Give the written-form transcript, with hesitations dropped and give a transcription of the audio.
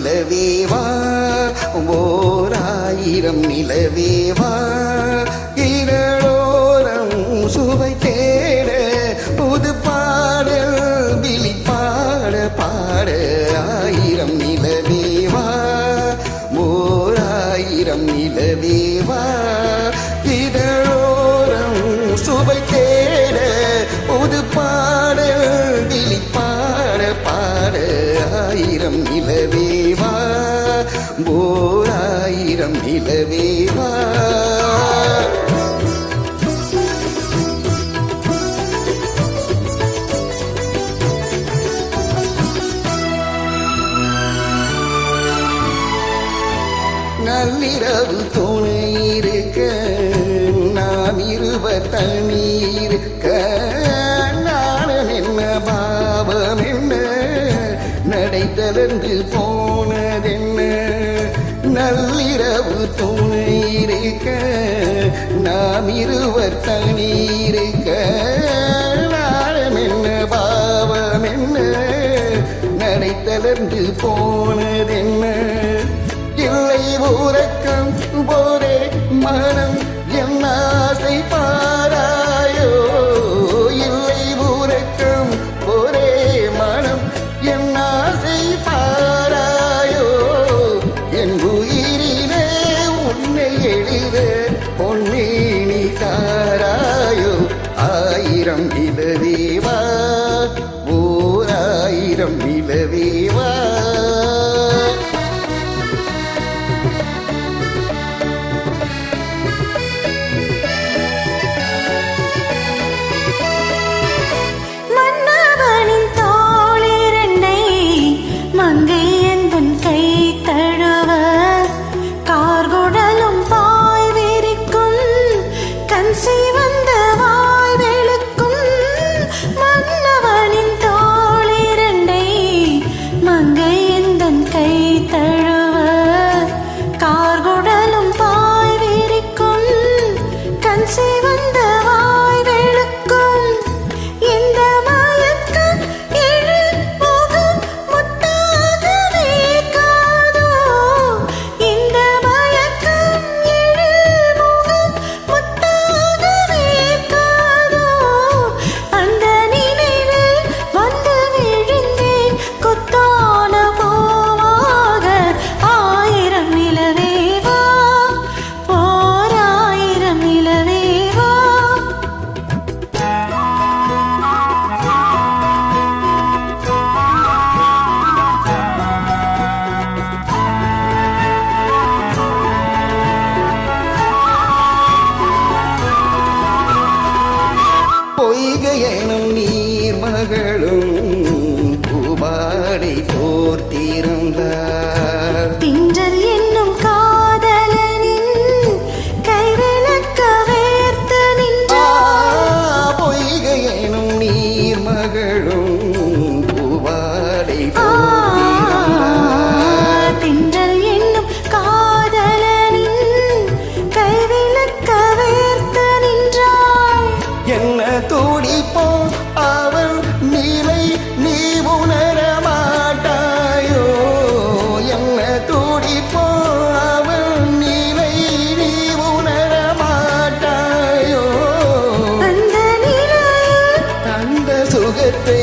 நிலவேவா ஓராயிரம் நிலவேவா இரளோரம் சுவை தேட புது பாடல் விழிப்பாட பாட ஆயிரம் நிலவேவா ஓராயிரம் நிலவேவா இதழோரம் சுவை தேட புது பாடல் விழிப்பாட பாட ஆயிரம் நிலவேவா ஓராயிரம் நிலவேவா நள்ளிரவு துணை இருக்க நாம் இருவர் தனி இருக்க நானும் என்ன பாவம் என்ன நடை தளர்ந்து போனதென்ன நள்ளிரவு துணை இருக்க நாம் இருவர் தனி இருக்க நானும் என்ன பாவம் என்ன நடை தளர்ந்து போனதென்ன இல்லை உறக்கம் போரே மனம் என் ஆசை பாராயோ இல்லை உறக்கம் போரே மனம் என் ஆசை பாராயோ என் உயிரிலே உன்னை எழுத பொன்னே நீ தாராயோ ஆயிரம் நிலவேவா ஓராயிரம் நிலவேவா பொய்கையனும் நீர் மகளும் பூபாடை போர்த்திருந்தார் திங்கள் என்னும் காதலனின் கைவிளக்க வேர்த்து நின்றார் பொய்கையனும் நீர் மகளும் பூபாடை போர்த்திருந்தார் திங்கள் என்னும் காதலனின் கைவிளக்க வேர்த்து நின்றார் என்ன துடிப்போ அவள் நீலை நீ உணர மாட்டாயோ என்ன துடிப்போ அவள் நீலை நீ உணர மாட்டாயோ அந்த நிலையில் அந்த சுகத்தை